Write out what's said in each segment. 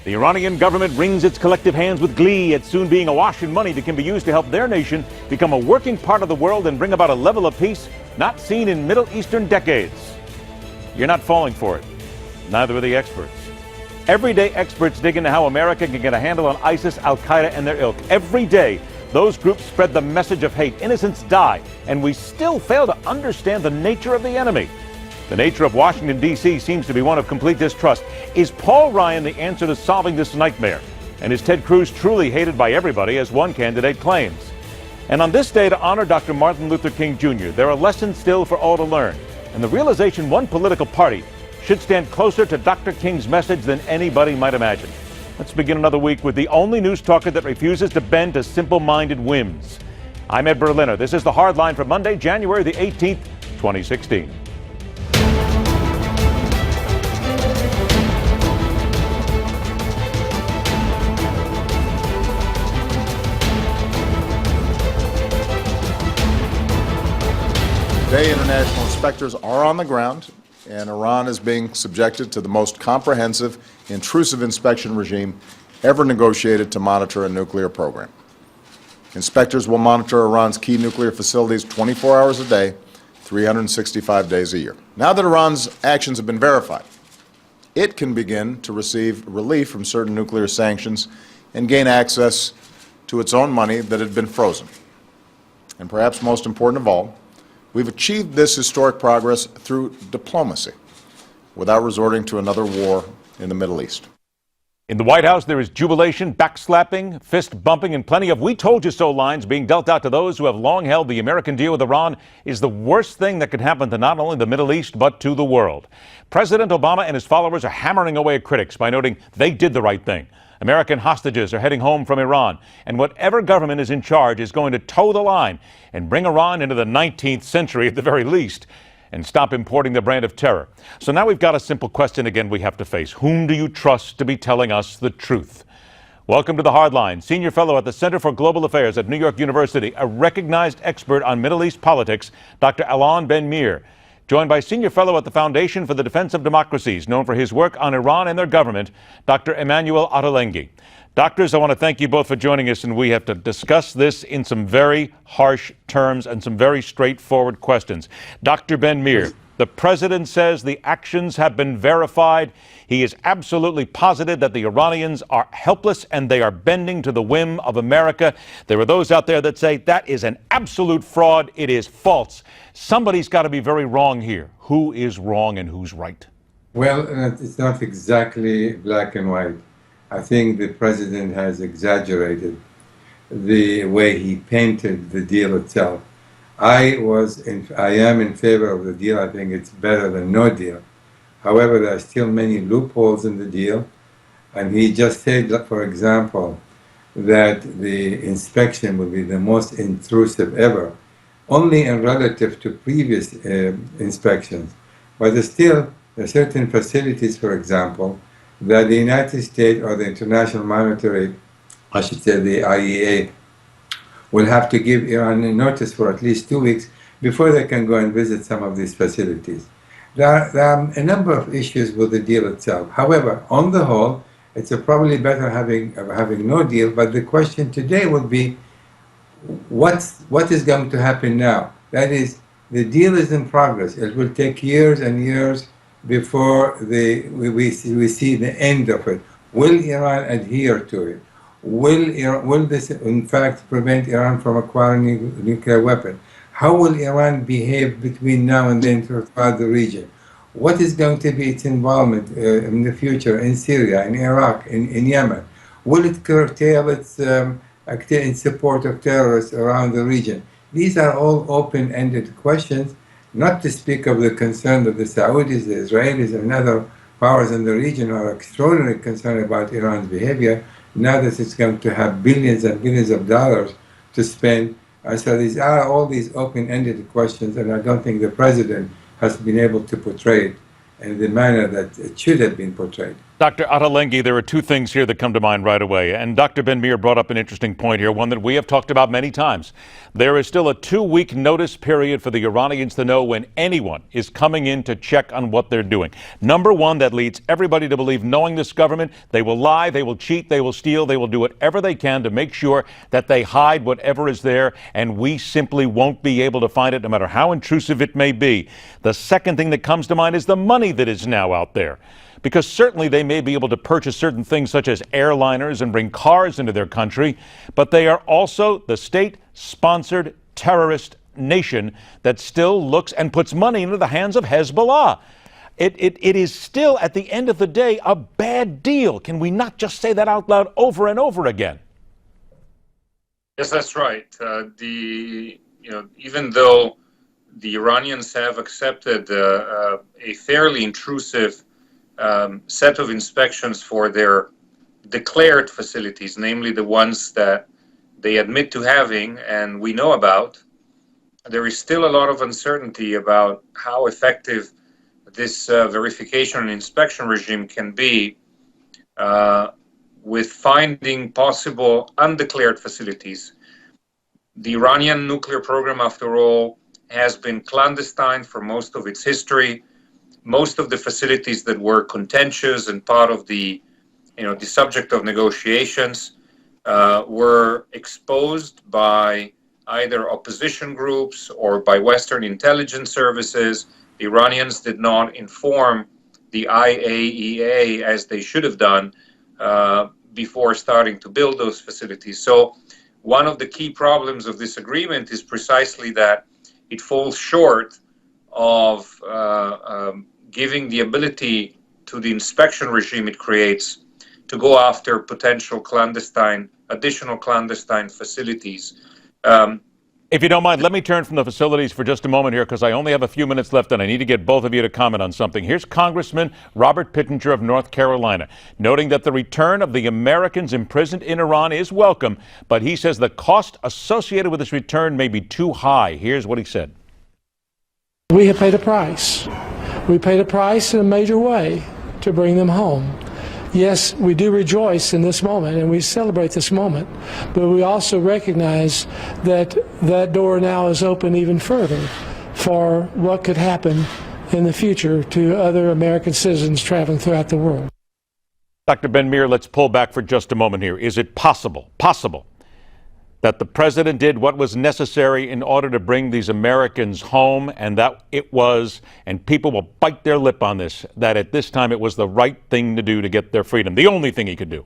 The Iranian government wrings its collective hands with glee at soon being awash in money that can be used to help their nation become a working part of the world and bring about a level of peace not seen in Middle Eastern decades. You're not falling for it. Neither are the experts. Everyday experts dig into how America can get a handle on ISIS, Al-Qaeda, and their ilk. Every day, those groups spread the message of hate. Innocents die, and we still fail to understand the nature of the enemy. The nature of Washington, D.C. seems to be one of complete distrust. Is Paul Ryan the answer to solving this nightmare? And is Ted Cruz truly hated by everybody, as one candidate claims? And on this day to honor Dr. Martin Luther King Jr., there are lessons still for all to learn. And the realization one political party should stand closer to Dr. King's message than anybody might imagine. Let's begin another week with the only news talker that refuses to bend to simple-minded whims. I'm Ed Berliner. This is The Hardline for Monday, January the 18th, 2016. Today, international inspectors are on the ground, and Iran is being subjected to the most comprehensive, intrusive inspection regime ever negotiated to monitor a nuclear program. Inspectors will monitor Iran's key nuclear facilities 24 hours a day, 365 days a year. Now that Iran's actions have been verified, it can begin to receive relief from certain nuclear sanctions and gain access to its own money that had been frozen. And perhaps most important of all, we've achieved this historic progress through diplomacy, without resorting to another war in the Middle East. In the White House, there is jubilation, backslapping, fist bumping, and plenty of "we told you so" lines being dealt out to those who have long held the American deal with Iran is the worst thing that could happen to not only the Middle East, but to the world. President Obama and his followers are hammering away at critics by noting they did the right thing. American hostages are heading home from Iran, and whatever government is in charge is going to toe the line and bring Iran into the 19th century at the very least, and stop importing the brand of terror. So now we've got a simple question again we have to face. Whom do you trust to be telling us the truth? Welcome to The Hardline, Senior Fellow at the Center for Global Affairs at New York University, a recognized expert on Middle East politics, Dr. Alon Ben-Meir, joined by Senior Fellow at the Foundation for the Defense of Democracies, known for his work on Iran and their government, Dr. Emanuele Ottolenghi. Doctors, I want to thank you both for joining us, and we have to discuss this in some very harsh terms and some very straightforward questions. Dr. Ben-Meir, the president says the actions have been verified. He is absolutely positive that the Iranians are helpless and they are bending to the whim of America. There are those out there that say that is an absolute fraud. It is false. Somebody's got to be very wrong here. Who is wrong and who's right? Well, it's not exactly black and white. I think the president has exaggerated the way he painted the deal itself. I am in favor of the deal. I think it's better than no deal. However, there are still many loopholes in the deal. And he just said, for example, that the inspection will be the most intrusive ever, only in relative to previous inspections. But still, there are certain facilities, for example, that the United States or the International Monetary, I should say the IEA, will have to give Iran a notice for at least 2 weeks before they can go and visit some of these facilities. There are a number of issues with the deal itself. However, on the whole, it's probably better having no deal, but the question today would be, what is going to happen now? That is, the deal is in progress. It will take years and years before we see the end of it. Will Iran adhere to it? Will this in fact prevent Iran from acquiring a nuclear weapon? How will Iran behave between now and then throughout the region? What is going to be its involvement in the future in Syria, in Iraq, in Yemen? Will it curtail its in support of terrorists around the region? These are all open-ended questions, not to speak of the concern that the Saudis, the Israelis, and other powers in the region are extraordinarily concerned about Iran's behavior, now that it's going to have billions and billions of dollars to spend. So these are all these open-ended questions, and I don't think the president has been able to portray it in the manner that it should have been portrayed. Dr. Ottolenghi, there are two things here that come to mind right away. And Dr. Ben-Meir brought up an interesting point here, one that we have talked about many times. There is still a 2-week notice period for the Iranians to know when anyone is coming in to check on what they're doing. Number one, that leads everybody to believe, knowing this government, they will lie, they will cheat, they will steal, they will do whatever they can to make sure that they hide whatever is there, and we simply won't be able to find it, no matter how intrusive it may be. The second thing that comes to mind is the money that is now out there. Because certainly they may be able to purchase certain things such as airliners and bring cars into their country, but they are also the state-sponsored terrorist nation that still looks and puts money into the hands of Hezbollah. It is still, at the end of the day, a bad deal. Can we not just say that out loud over and over again? Yes, that's right. Even though the Iranians have accepted a fairly intrusive set of inspections for their declared facilities, namely the ones that they admit to having and we know about, there is still a lot of uncertainty about how effective this verification and inspection regime can be with finding possible undeclared facilities. The Iranian nuclear program, after all, has been clandestine for most of its history. Most of the facilities that were contentious and part of the subject of negotiations were exposed by either opposition groups or by Western intelligence services. The Iranians did not inform the IAEA as they should have done before starting to build those facilities. So one of the key problems of this agreement is precisely that it falls short of giving the ability to the inspection regime it creates to go after potential additional clandestine facilities. If you don't mind, let me turn from the facilities for just a moment here, because I only have a few minutes left and I need to get both of you to comment on something. Here's Congressman Robert Pittenger of North Carolina, noting that the return of the Americans imprisoned in Iran is welcome, but he says the cost associated with this return may be too high. Here's what he said. We have paid a price. We paid a price in a major way to bring them home. Yes, we do rejoice in this moment and we celebrate this moment, but we also recognize that that door now is open even further for what could happen in the future to other American citizens traveling throughout the world. Dr. Ben-Meir, let's pull back for just a moment here. Is it possible that the president did what was necessary in order to bring these Americans home, and that it was, and people will bite their lip on this, that at this time it was the right thing to do to get their freedom, the only thing he could do?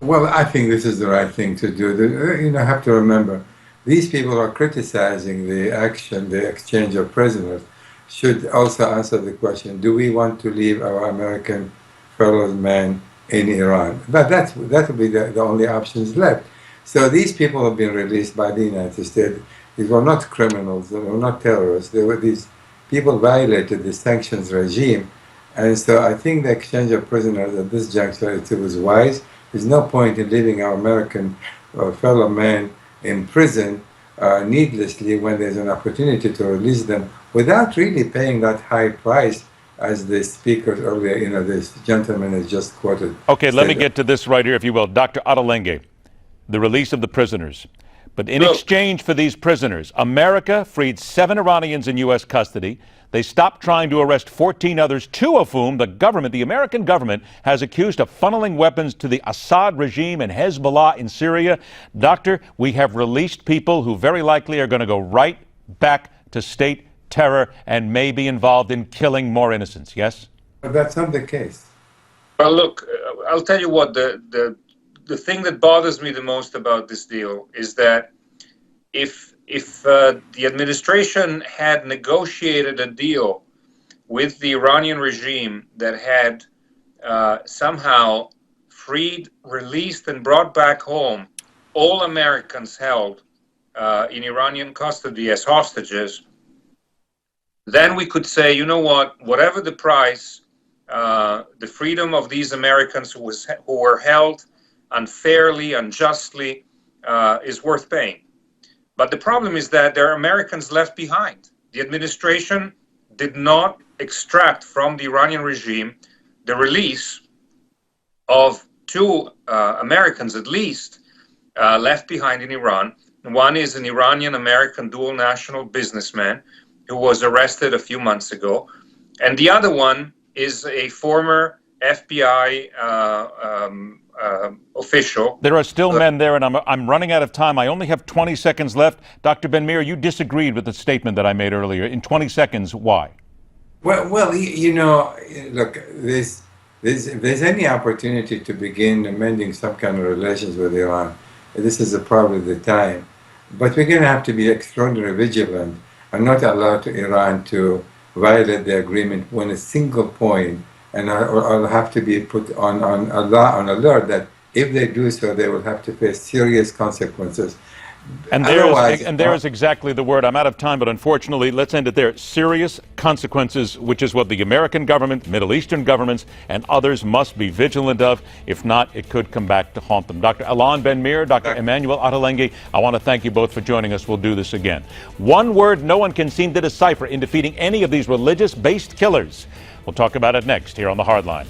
Well, I think this is the right thing to do. You have to remember, these people are criticizing the action, the exchange of prisoners, should also answer the question, do we want to leave our American fellow men in Iran? But that would be the only options left. So these people have been released by the United States. These were not criminals, they were not terrorists. They were these people violated the sanctions regime. And so I think the exchange of prisoners at this juncture, it was wise. There's no point in leaving our American fellow men in prison needlessly when there's an opportunity to release them without really paying that high price as the speaker earlier, this gentleman has just quoted. Okay, let me get to this right here, if you will. Dr. Ottolenghi. The release of the prisoners. But in exchange for these prisoners, America freed 7 Iranians in U.S. custody. They stopped trying to arrest 14 others, 2 of whom the American government, has accused of funneling weapons to the Assad regime and Hezbollah in Syria. Doctor, we have released people who very likely are going to go right back to state terror and may be involved in killing more innocents, yes? But that's not the case. Well, look, I'll tell you what, the thing that bothers me the most about this deal is that if the administration had negotiated a deal with the Iranian regime that had somehow freed, released, and brought back home all Americans held in Iranian custody as hostages, then we could say, you know what, whatever the price, the freedom of these Americans who were held unfairly, unjustly, is worth paying. But the problem is that there are Americans left behind. The administration did not extract from the Iranian regime the release of two Americans at least left behind in Iran. One is an Iranian-American dual national businessman who was arrested a few months ago. And the other one is a former FBI official. There are still men there, and I'm running out of time. I only have 20 seconds left. Dr. Ben-Meir, you disagreed with the statement that I made earlier. In 20 seconds, why? Well, you know, look, if there's any opportunity to begin amending some kind of relations with Iran, this is probably the time. But we're going to have to be extraordinarily vigilant and not allow Iran to violate the agreement when a single point, and I'll have to be put on alert that if they do so, they will have to face serious consequences. And there's exactly the word. I'm out of time, but unfortunately, let's end it there. Serious consequences, which is what the American government, Middle Eastern governments, and others must be vigilant of. If not, it could come back to haunt them. Dr. Alon Ben-Meir, Dr. Emanuele Ottolenghi, I want to thank you both for joining us. We'll do this again. One word no one can seem to decipher in defeating any of these religious-based killers. We'll talk about it next here on The Hardline.